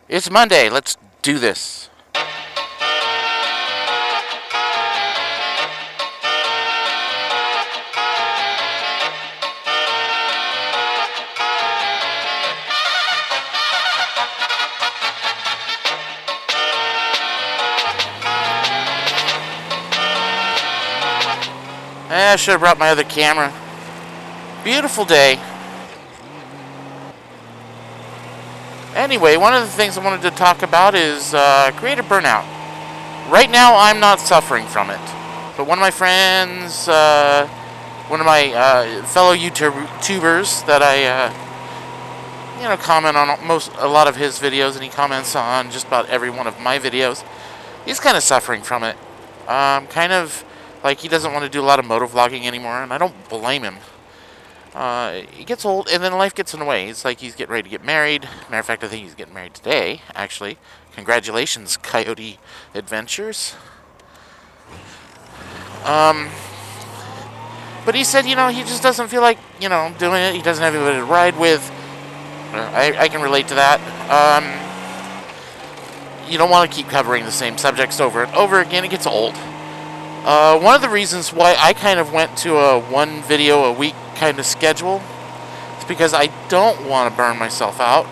It's Monday. Let's do this. I should have brought my other camera. Beautiful day. Anyway, one of the things I wanted to talk about is creative burnout. Right now, I'm not suffering from it. But one of my friends, one of my fellow YouTubers that I, comment on a lot of his videos, and he comments on just about every one of my videos. He's kind of suffering from it. Kind of like he doesn't want to do a lot of motovlogging anymore, and I don't blame him. He gets old, and then life gets in the way. It's like he's getting ready to get married. Matter of fact, I think he's getting married today, actually. Congratulations, Coyote Adventures. But he said, he just doesn't feel like, doing it. He doesn't have anybody to ride with. I can relate to that. You don't want to keep covering the same subjects over and over again. It gets old. One of the reasons why I kind of went to a one video a week kind of schedule is because I don't want to burn myself out,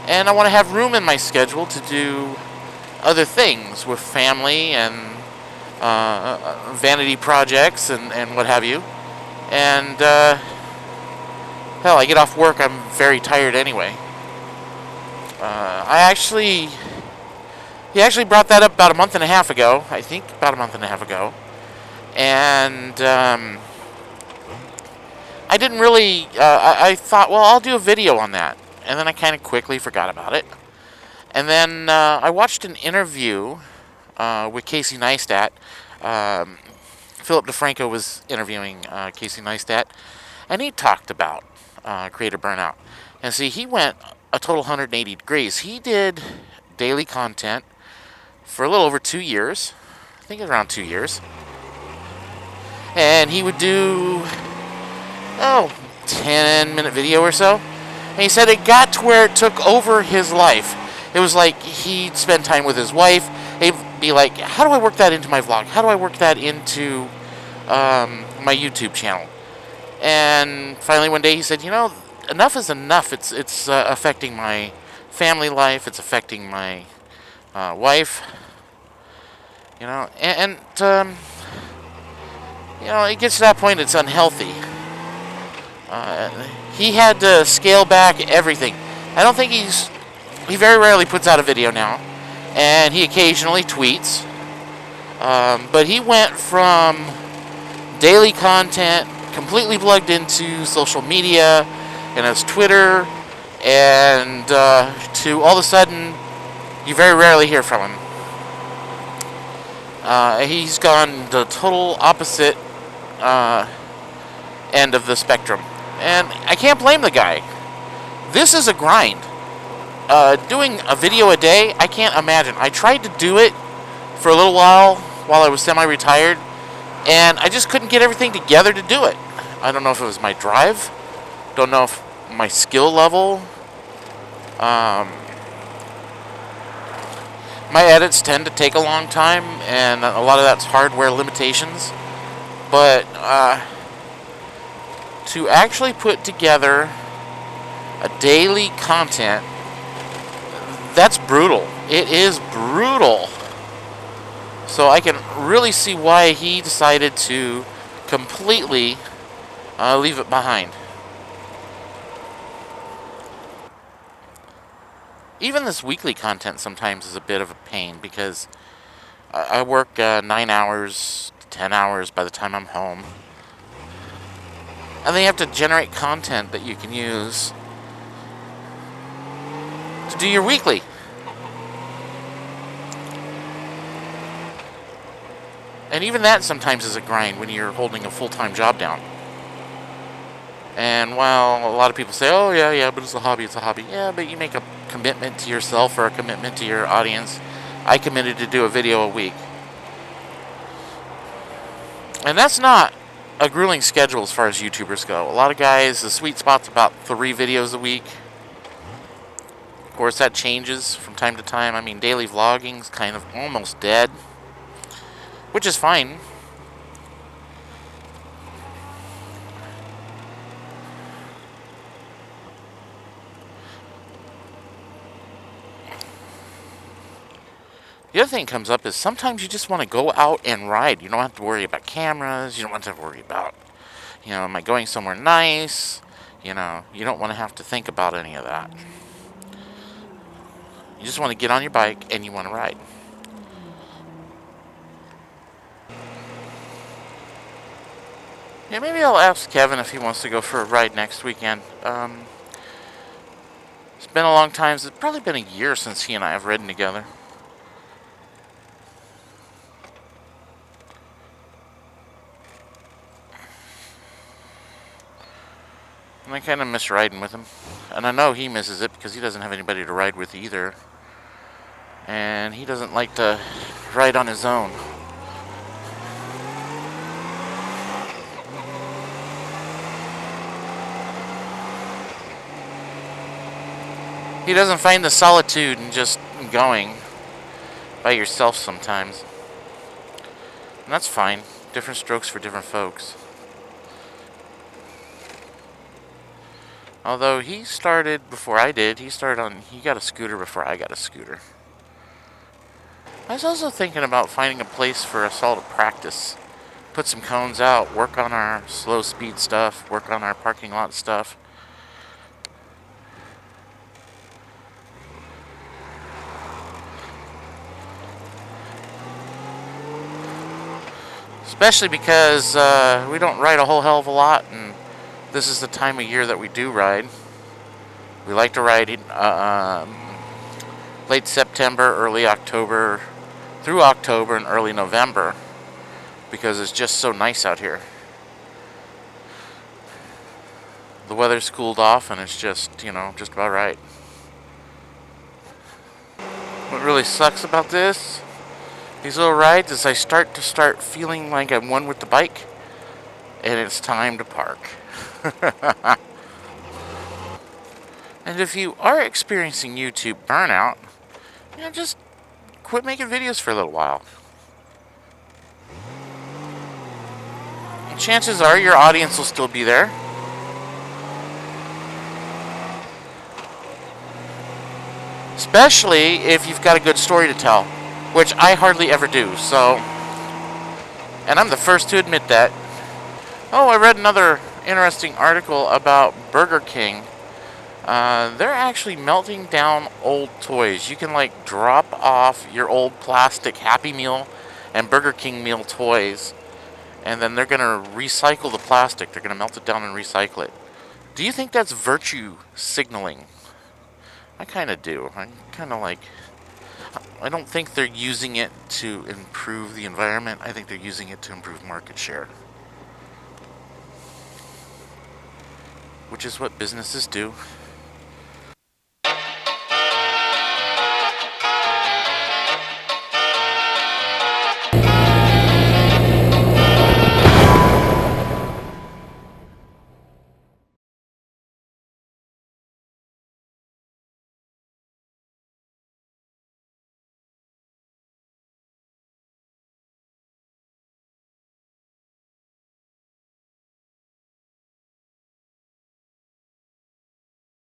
and I want to have room in my schedule to do other things with family and vanity projects and what have you. And hell, I get off work, I'm very tired anyway. He actually brought that up about a month and a half ago. I think about a month and a half ago. And I didn't really, I thought, well, I'll do a video on that. And then I kind of quickly forgot about it. And then I watched an interview with Casey Neistat. Philip DeFranco was interviewing Casey Neistat. And he talked about creative burnout. And see, he went a total 180 degrees. He did daily content for a little over 2 years. I think around 2 years. And he would do, 10-minute video or so. And he said it got to where it took over his life. It was like he'd spend time with his wife. He'd be like, how do I work that into my vlog? How do I work that into my YouTube channel? And finally one day he said, enough is enough. It's affecting my family life. It's affecting my wife. It gets to that point, it's unhealthy. He had to scale back everything. I don't think he very rarely puts out a video now, and he occasionally tweets. But he went from daily content completely plugged into social media and his Twitter, and to all of a sudden, you very rarely hear from him. He's gone the total opposite end of the spectrum. And I can't blame the guy. This is a grind. Doing a video a day, I can't imagine. I tried to do it for a little while I was semi-retired, and I just couldn't get everything together to do it. I don't know if it was my drive. Don't know if my skill level. My edits tend to take a long time, and a lot of that's hardware limitations. But to actually put together a daily content, that's brutal. It is brutal. So I can really see why he decided to completely leave it behind. Even this weekly content sometimes is a bit of a pain because I work 9 hours to 10 hours by the time I'm home. And then you have to generate content that you can use to do your weekly. And even that sometimes is a grind when you're holding a full-time job down. And while a lot of people say, oh, yeah, but it's a hobby. Yeah, but you make a commitment to yourself or a commitment to your audience. I committed to do a video a week. And that's not a grueling schedule as far as YouTubers go. A lot of guys, the sweet spot's about 3 videos a week. Of course, that changes from time to time. I mean, daily vlogging's kind of almost dead, which is fine. The other thing that comes up is sometimes you just want to go out and ride. You don't have to worry about cameras. You don't have to worry about, am I going somewhere nice? You don't want to have to think about any of that. You just want to get on your bike and you want to ride. Yeah, maybe I'll ask Kevin if he wants to go for a ride next weekend. It's been a long time. It's probably been a year since he and I have ridden together. And I kind of miss riding with him. And I know he misses it because he doesn't have anybody to ride with either. And he doesn't like to ride on his own. He doesn't find the solitude in just going by yourself sometimes. And that's fine. Different strokes for different folks. Although he started before I did. He got a scooter before I got a scooter. I was also thinking about finding a place for us all to practice. Put some cones out, work on our slow speed stuff, work on our parking lot stuff. Especially because we don't ride a whole hell of a lot, and this is the time of year that we do ride. We like to ride in late September, early October, through October and early November, because it's just so nice out here. The weather's cooled off and it's just, just about right. What really sucks about these little rides, is I start feeling like I'm one with the bike, and it's time to park. And if you are experiencing YouTube burnout, just quit making videos for a little while. And chances are your audience will still be there. Especially if you've got a good story to tell, which I hardly ever do, so... And I'm the first to admit that. Oh, I read another interesting article about Burger King. They're actually melting down old toys. You can drop off your old plastic Happy Meal and Burger King meal toys, and then they're gonna recycle the plastic. They're gonna melt it down and recycle it. Do you think that's virtue signaling? I kind of do. I don't think they're using it to improve the environment. I think they're using it to improve market share, which is what businesses do.